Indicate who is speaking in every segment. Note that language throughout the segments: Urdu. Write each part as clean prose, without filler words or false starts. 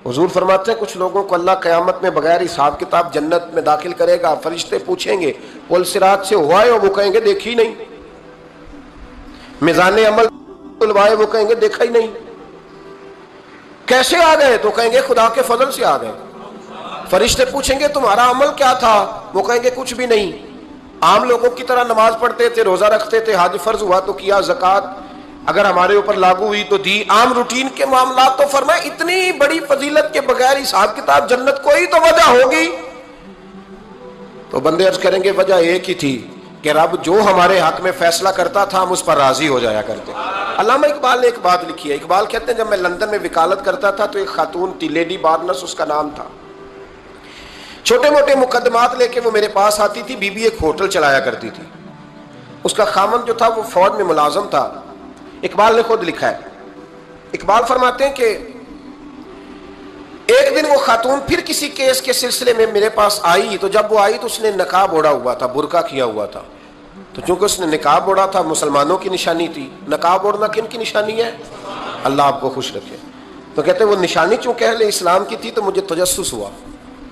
Speaker 1: حضور فرماتے ہیں کچھ لوگوں کو اللہ قیامت میں بغیر حساب کتاب جنت میں داخل کرے گا، فرشتے پوچھیں گے پل صراط سے ہوا ہے؟ وہ کہیں گے دیکھی نہیں۔ میزان عمل تلوائے؟ وہ کہیں گے دیکھا ہی نہیں۔ کیسے آ گئے؟ تو کہیں گے خدا کے فضل سے آ گئے۔ فرشتے پوچھیں گے تمہارا عمل کیا تھا؟ وہ کہیں گے کچھ بھی نہیں، عام لوگوں کی طرح نماز پڑھتے تھے، روزہ رکھتے تھے، حج فرض ہوا تو کیا، زکوٰۃ اگر ہمارے اوپر لاگو ہوئی تو دی، عام روٹین کے معاملات۔ تو فرمایا اتنی بڑی فضیلت کے بغیر حساب کتاب جنت، کوئی تو وجہ ہوگی۔ تو بندے عرض کریں گے وجہ ایک ہی تھی کہ رب جو ہمارے حق میں فیصلہ کرتا تھا ہم اس پر راضی ہو جایا کرتے۔ علامہ اقبال نے ایک بات لکھی ہے، اقبال کہتے ہیں جب میں لندن میں وکالت کرتا تھا تو ایک خاتون تھی، لیڈی بارنس اس کا نام تھا، چھوٹے موٹے مقدمات لے کے وہ میرے پاس آتی تھی۔ بی بی ایک ہوٹل چلایا کرتی تھی، اس کا خامن جو تھا وہ فوج میں ملازم تھا۔ اقبال نے خود لکھا ہے، اقبال فرماتے ہیں کہ ایک دن وہ خاتون پھر کسی کیس کے سلسلے میں میرے پاس آئی، تو جب وہ آئی تو اس نے نقاب اوڑھا ہوا تھا، برقع کیا ہوا تھا۔ تو چونکہ اس نے نقاب اوڑھا تھا مسلمانوں کی نشانی تھی، نقاب اوڑھنا کن کی نشانی ہے؟ اللہ آپ کو خوش رکھے۔ تو کہتے وہ نشانی چونکہ اہل اسلام کی تھی تو مجھے تجسس ہوا۔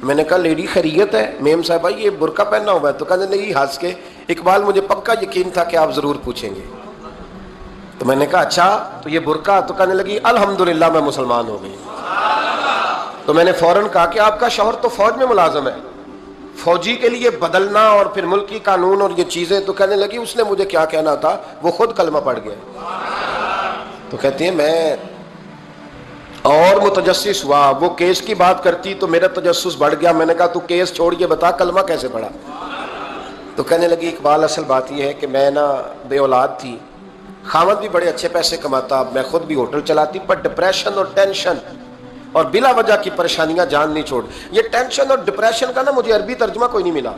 Speaker 1: میں نے کہا لیڈی خیریت ہے؟ میم صاحبہ یہ برقع پہننا ہوا ہے؟ تو کہنے لگی ہنس کے اقبال مجھے پکا یقین تھا کہ آپ ضرور پوچھیں گے۔ تو میں نے کہا اچھا تو یہ برقع؟ تو کہنے لگی الحمدللہ میں مسلمان ہو گئی۔ تو میں نے فوراً کہا کہ آپ کا شوہر تو فوج میں ملازم ہے، فوجی کے لیے بدلنا اور پھر ملکی قانون اور یہ چیزیں۔ تو کہنے لگی اس نے مجھے کیا کہنا تھا، وہ خود کلمہ پڑھ گیا۔ تو کہتی ہیں میں اور متجسس ہوا، وہ کیس کی بات کرتی تو میرا تجسس بڑھ گیا۔ میں نے کہا تو کیس چھوڑ کے بتا کلمہ کیسے پڑھا؟ تو کہنے لگی اقبال اصل بات یہ ہے کہ میں نا بے اولاد تھی، خامد بھی بڑے اچھے پیسے کماتا، میں خود بھی ہوٹل چلاتی، پر ڈپریشن اور ٹینشن اور بلا وجہ کی پریشانیاں جان نہیں چھوڑ۔ یہ ٹینشن اور ڈپریشن کا نا مجھے عربی ترجمہ کوئی نہیں ملا،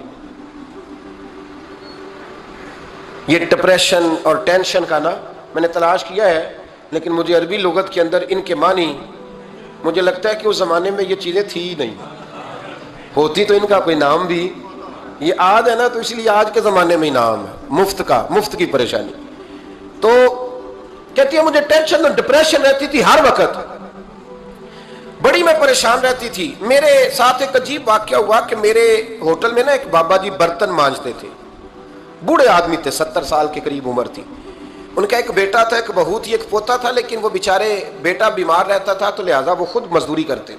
Speaker 1: یہ ڈپریشن اور ٹینشن کا نا میں نے تلاش کیا ہے، لیکن مجھے عربی لغت کے اندر ان کے معنی مجھے لگتا ہے کہ اس زمانے میں یہ چیزیں تھی ہی نہیں، ہوتی تو ان کا کوئی نام بھی، یہ آج ہے نا تو اس لیے آج کے زمانے میں ہی نام ہے مفت کا، مفت کی پریشانی۔ تو کہتی ہے مجھے ٹینشن اور ڈپریشن رہتی تھی ہر وقت، بڑی میں پریشان رہتی تھی۔ میرے ساتھ ایک عجیب واقعہ ہوا کہ میرے ہوٹل میں نا ایک بابا جی برتن مانجتے تھے، بوڑھے آدمی تھے، 70 سال کے قریب عمر تھی۔ ان کا ایک بیٹا تھا، ایک بہو تھی، ایک پوتا تھا، لیکن وہ بیچارے بیٹا بیمار رہتا تھا تو لہٰذا وہ خود مزدوری کرتے۔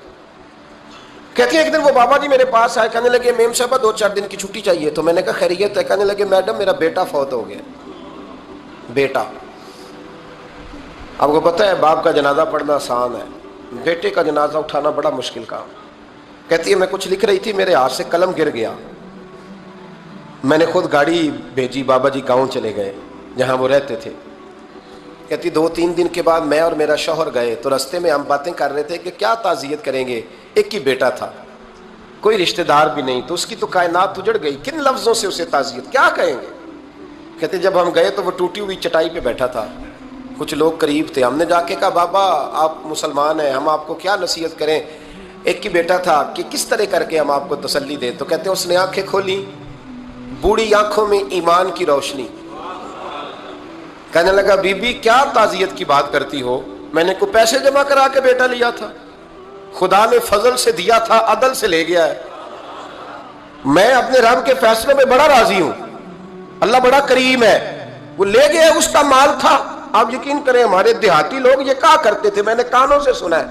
Speaker 1: کہتی ہیں ایک دن وہ بابا جی میرے پاس آئے، کہنے لگے میم صاحبہ 2-4 دن کی چھٹی چاہیے۔ تو میں نے کہا خیریت ہے؟ کہنے لگے میڈم میرا بیٹا فوت ہو گیا۔ بیٹا، آپ کو پتہ ہے باپ کا جنازہ پڑھنا آسان ہے، بیٹے کا جنازہ اٹھانا بڑا مشکل کام۔ کہتی ہے میں کچھ لکھ رہی تھی، میرے ہاتھ سے قلم گر گیا، میں نے خود گاڑی بھیجی، بابا جی گاؤں چلے گئے جہاں وہ رہتے تھے۔ کہتی 2-3 دن کے بعد میں اور میرا شوہر گئے تو رستے میں ہم باتیں کر رہے تھے کہ کیا تعزیت کریں گے، ایک ہی بیٹا تھا، کوئی رشتہ دار بھی نہیں، تو اس کی تو کائنات اجڑ گئی، کن لفظوں سے اسے تعزیت کیا کہیں گے۔ کہتے جب ہم گئے تو وہ ٹوٹی ہوئی چٹائی پہ بیٹھا تھا، کچھ لوگ قریب تھے، ہم نے جا کے کہا بابا آپ مسلمان ہیں، ہم آپ کو کیا نصیحت کریں، ایک ہی بیٹا تھا کہ کس طرح کر کے ہم آپ کو تسلی دیں۔ تو کہتے ہیں اس نے آنکھیں کھولی، بوڑھی آنکھوں میں ایمان کی روشنی، کہنے لگا بی بی کیا تعزیت کی بات کرتی ہو، میں نے کوئی پیسے جمع کرا کے بیٹا لیا تھا، خدا نے فضل سے دیا تھا، عدل سے لے گیا ہے، میں اپنے رب کے فیصلوں میں بڑا راضی ہوں، اللہ بڑا کریم ہے، وہ لے گیا اس کا مال تھا۔ آپ یقین کریں ہمارے دیہاتی لوگ یہ کہا کرتے تھے، میں نے کانوں سے سنا ہے،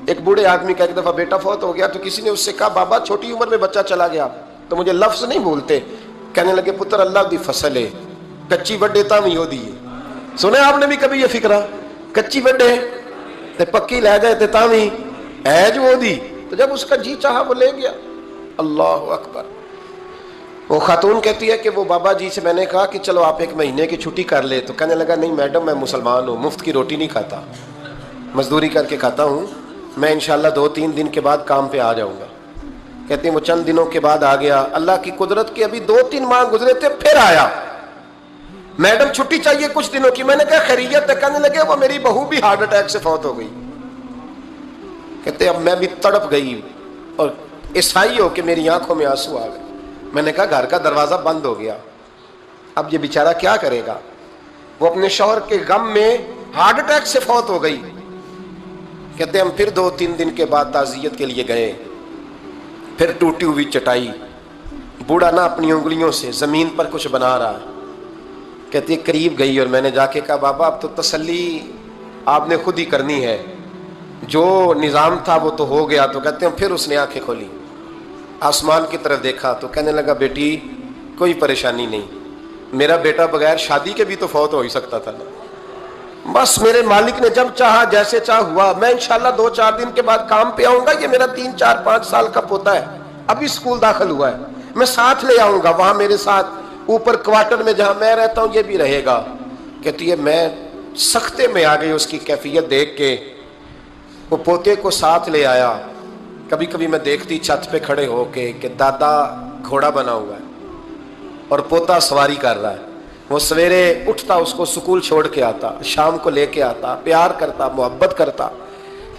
Speaker 1: ایک بوڑھے آدمی کا ایک دفعہ بیٹا فوت ہو گیا تو کسی نے اس سے کہا بابا چھوٹی عمر میں بچہ چلا گیا، تو مجھے لفظ نہیں بھولتے، کہنے لگے پتر اللہ دی فصل ہے، کچی وڈے تا بھی ہو دیئے۔ سنے آپ نے بھی کبھی یہ فکرہ، کچی وڈے تے پکی لے گئے تے تاوی ہے جو ہو دی، تو جب اس کا جی چاہا وہ لے گیا۔ اللہ اکبر۔ وہ خاتون کہتی ہے کہ وہ بابا جی سے میں نے کہا کہ چلو آپ 1 مہینے کی چھٹی کر لے، تو کہنے لگا نہیں میڈم میں مسلمان ہوں، مفت کی روٹی نہیں کھاتا، مزدوری کر کے کھاتا ہوں، میں انشاءاللہ 2-3 دن کے بعد کام پہ آ جاؤں گا۔ کہتے ہیں وہ چند دنوں کے بعد آ گیا، اللہ کی قدرت کے ابھی 2-3 ماہ گزرے تھے پھر آیا، میڈم چھٹی چاہیے کچھ دنوں کی، میں نے کہا خیریت ہے؟ کہنے لگے وہ میری بہو بھی ہارٹ اٹیک سے فوت ہو گئی۔ کہتے اب میں بھی تڑپ گئی اور عیسائی ہو کہ میری آنکھوں میں آنسو آ گئے۔ میں نے کہا گھر کا دروازہ بند ہو گیا، اب یہ بیچارہ کیا کرے گا، وہ اپنے شوہر کے غم میں ہارٹ اٹیک سے فوت ہو گئی۔ کہتے ہیں ہم پھر 2-3 دن کے بعد تعزیت کے لیے گئے، پھر ٹوٹی ہوئی چٹائی، بوڑھا نا اپنی انگلیوں سے زمین پر کچھ بنا رہا ہے۔ کہتی ہے قریب گئی اور میں نے جا کے کہا بابا اب تو تسلی آپ نے خود ہی کرنی ہے، جو نظام تھا وہ تو ہو گیا۔ تو کہتے ہیں پھر اس نے آنکھیں کھولی، آسمان کی طرف دیکھا تو کہنے لگا بیٹی کوئی پریشانی نہیں، میرا بیٹا بغیر شادی کے بھی تو فوت ہو ہی سکتا تھا نا، بس میرے مالک نے جب چاہا جیسے چاہ ہوا، میں انشاءاللہ 2-4 دن کے بعد کام پہ آؤں گا، یہ میرا 3-4-5 سال کا پوتا ہے، ابھی اسکول داخل ہوا ہے، میں ساتھ لے آؤں گا، وہاں میرے ساتھ اوپر کوارٹر میں جہاں میں رہتا ہوں یہ بھی رہے گا۔ کہتی ہے میں سختے میں آ گئی اس کی کیفیت دیکھ کے، وہ پوتے کو ساتھ لے آیا۔ کبھی کبھی میں دیکھتی چھت پہ کھڑے ہو کے کہ دادا گھوڑا بنا ہوا ہے اور پوتا سواری کر رہا ہے، وہ سویرے اٹھتا اس کو سکول چھوڑ کے آتا، شام کو لے کے آتا، پیار کرتا، محبت کرتا۔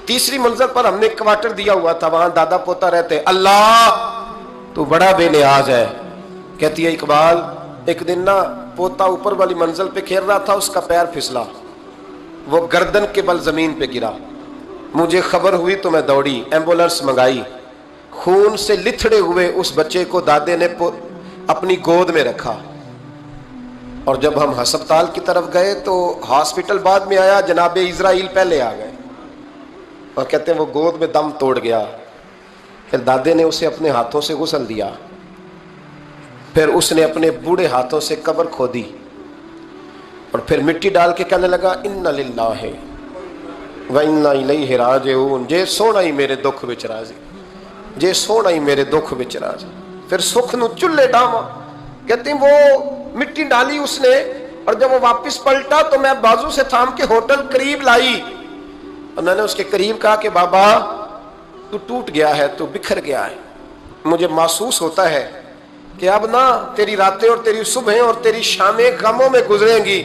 Speaker 1: تیسری منزل پر ہم نے کوارٹر دیا ہوا تھا، وہاں دادا پوتا رہتے۔ اللہ تو بڑا بے نیاز ہے۔ کہتی ہے اقبال ایک دن نا پوتا اوپر والی منزل پہ کھیل رہا تھا، اس کا پیر پھسلا، وہ گردن کے بل زمین پہ گرا، مجھے خبر ہوئی تو میں دوڑی، ایمبولینس منگائی، خون سے لتھڑے ہوئے اس بچے کو دادے نے اپنی گود میں رکھا، اور جب ہم ہسپتال کی طرف گئے تو ہاسپٹل بعد میں آیا، جناب اسرائیل پہلے آ گئے، اور کہتے ہیں وہ گود میں دم توڑ گیا۔ پھر دادے نے اسے اپنے ہاتھوں سے غسل دیا، پھر اس نے اپنے بوڑھے ہاتھوں سے قبر کھودی، اور پھر مٹی ڈال کے کہنے لگا اِنَّ لِلَّهِ وَإِنَّا إِلَيْهِ رَاجِعُونَ، جے سونا ہی میرے دکھ وچ راضی، جے سونا ہی میرے دکھ وچ راضی۔ پھر سکھ نو چلے ڈاواں، کہتے ہیں وہ مٹی ڈالی اس نے، اور جب وہ واپس پلٹا تو میں بازو سے تھام کے ہوٹل قریب لائی، اور میں نے اس کے قریب کہا کہ بابا تو ٹوٹ گیا ہے، تو بکھر گیا ہے، مجھے محسوس ہوتا ہے کہ اب نا تیری راتیں اور تیری صبحیں اور تیری شامیں غموں میں گزریں گی۔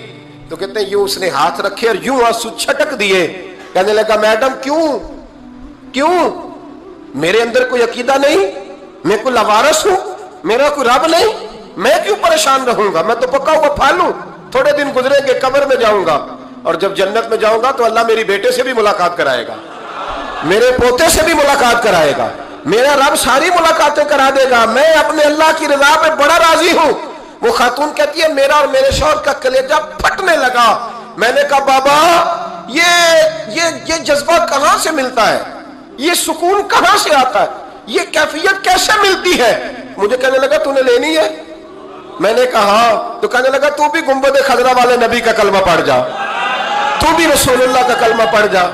Speaker 1: تو کہتے ہیں یوں اس نے ہاتھ رکھے اور یوں آنسو چھٹک دیے، کہنے لگا میڈم کیوں میرے اندر کوئی عقیدہ نہیں، میں کوئی لاوارث ہوں، میرا کوئی رب نہیں، میں کیوں پریشان رہوں گا، میں تو پکا ہوا پھل ہوں، تھوڑے دن گزریں گے قبر میں جاؤں گا، اور جب جنت میں جاؤں گا تو اللہ میری بیٹے سے بھی ملاقات کرائے گا، میرے پوتے سے بھی ملاقات کرائے گا، میرا رب ساری ملاقاتیں کرا دے گا، میں اپنے اللہ کی رضا پہ بڑا راضی ہوں۔ وہ خاتون کہتی ہے میرا اور میرے شوہر کا کلیجہ پھٹنے لگا، میں نے کہا بابا یہ جذبہ کہاں سے ملتا ہے، یہ سکون کہاں سے آتا ہے، یہ کیفیت کیسے ملتی ہے؟ مجھے کہنے لگا تو نے لینی ہے؟ میں نے کہا ہاں۔ تو کہنے لگا تو بھی گنبد خضرا والے نبی کا کلمہ پڑھ جا، تو بھی رسول اللہ کا کلمہ پڑھ جا۔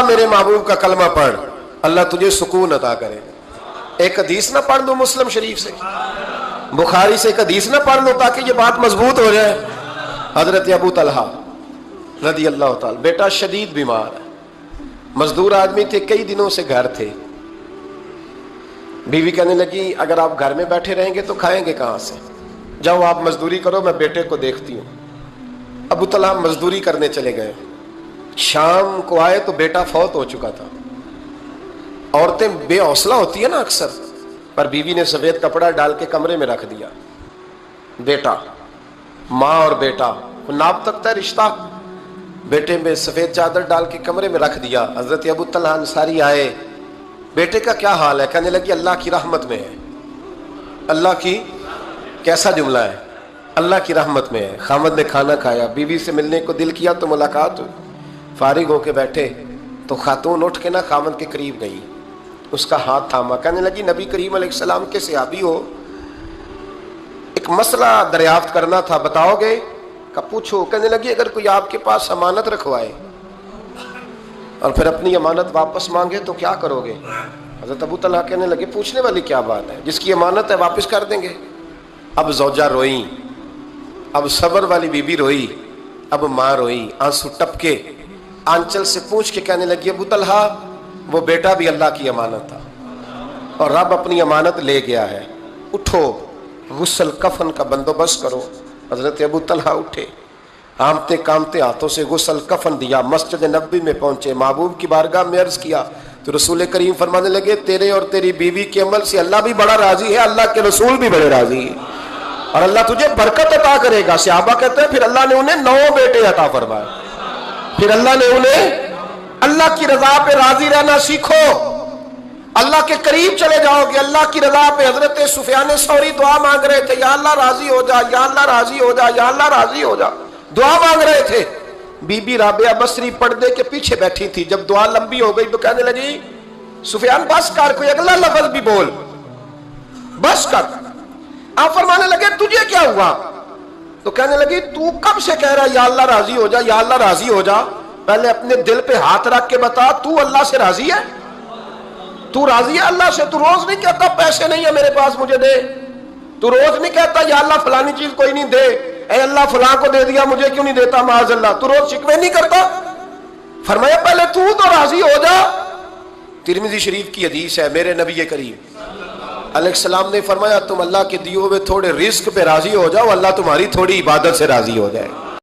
Speaker 1: میرے محبوب کا کلمہ پڑھ، اللہ تجھے سکون عطا کرے۔ ایک حدیث نہ پڑھ دو مسلم شریف سے، بخاری سے ایک حدیث نہ پڑھ لو تاکہ یہ بات مضبوط ہو جائے۔ حضرت ابو طلحہ رضی اللہ تعالی، بیٹا شدید بیمار ہے، مزدور آدمی تھے، کئی دنوں سے گھر تھے، بیوی کہنے لگی اگر آپ گھر میں بیٹھے رہیں گے تو کھائیں گے کہاں سے، جاؤ آپ مزدوری کرو، میں بیٹے کو دیکھتی ہوں۔ ابو طلحہ مزدوری کرنے چلے گئے، شام کو آئے تو بیٹا فوت ہو چکا تھا۔ عورتیں بے حوصلہ ہوتی ہے نا اکثر، پر بیوی نے سفید کپڑا ڈال کے کمرے میں رکھ دیا، بیٹا، ماں اور بیٹا ناپ تک ہے رشتہ، بیٹے میں سفید چادر ڈال کے کمرے میں رکھ دیا۔ حضرت ابو طلحہ انصاری آئے، بیٹے کا کیا حال ہے؟ کہنے لگی اللہ کی رحمت میں ہے۔ اللہ کی، کیسا جملہ ہے، اللہ کی رحمت میں ہے۔ خامد نے کھانا کھایا، بیوی سے ملنے کو دل کیا تو ملاقات ہوئی، فارغ ہو کے بیٹھے تو خاتون اٹھ کے نا خامد کے قریب گئی، اس کا ہاتھ تھاما، کہنے لگی نبی کریم علیہ السلام کے صحابی ہو، ایک مسئلہ دریافت کرنا تھا، بتاؤ گے؟ کہ پوچھو۔ کہنے لگی اگر کوئی آپ کے پاس امانت رکھوائے اور پھر اپنی امانت واپس مانگے تو کیا کرو گے؟ حضرت ابو طلحہ کہنے لگے پوچھنے والی کیا بات ہے، جس کی امانت ہے واپس کر دیں گے۔ اب زوجہ روئی، اب صبر والی بی بی روئی، اب ماں روئی، آنسو ٹپکے، آنچل سے پوچھ کے کہنے لگی ابو طلحہ وہ بیٹا بھی اللہ کی امانت تھا اور رب اپنی امانت لے گیا ہے، اٹھو غسل کفن کا بندوبست کرو۔ حضرت ابو طلحہ اٹھے، آمتے کامتے ہاتھوں سے غسل کفن دیا، مسجد نبوی میں پہنچے، محبوب کی بارگاہ میں عرض کیا تو رسول کریم فرمانے لگے تیرے اور تیری بیوی کے عمل سے اللہ بھی بڑا راضی ہے، اللہ کے رسول بھی بڑے راضی ہے۔ اور اللہ تجھے برکت عطا کرے گا. صحابہ کہتے ہیں پھر اللہ نے انہیں 9 بیٹے عطا فرمائے. پھر اللہ نے انہیں اللہ کی رضا پہ راضی رہنا سیکھو, اللہ کے قریب چلے جاؤ گے. اللہ کی رضا پہ حضرت سفیان ثوری دعا مانگ رہے تھے, یا اللہ راضی ہو جا, یا اللہ راضی ہو جا, یا اللہ راضی ہو جا, دعا مانگ رہے تھے. بی بی رابعہ بصری پردے کے پیچھے بیٹھی تھی. جب دعا لمبی ہو گئی تو کہنے لگی سفیان بس کر, کوئی اگلا لفظ بھی بول, بس کر. آپ فرمانے لگے تجھے کیا ہوا؟ تو کہنے لگی تو کب سے کہہ رہا یا اللہ راضی ہو جا, یا اللہ راضی ہو جا, پہلے اپنے دل پہ ہاتھ رکھ کے بتا تو اللہ سے راضی ہے؟ تو راضی ہے اللہ سے؟ تو روز نہیں کہتا پیسے نہیں ہے میرے پاس مجھے دے, تو روز نہیں کہتا یا اللہ فلانی چیز کوئی نہیں دے, اے اللہ فلاں کو دے دیا مجھے کیوں نہیں دیتا معاذ اللہ, تو روز شکوے نہیں کرتا؟ فرمایا پہلے تو راضی ہو جا. ترمذی شریف کی حدیث ہے, میرے نبی کریم علیہ السلام نے فرمایا تم اللہ کے دیے ہوئے تھوڑے رزق پہ راضی ہو جاؤ, اللہ تمہاری تھوڑی عبادت سے راضی ہو جائے.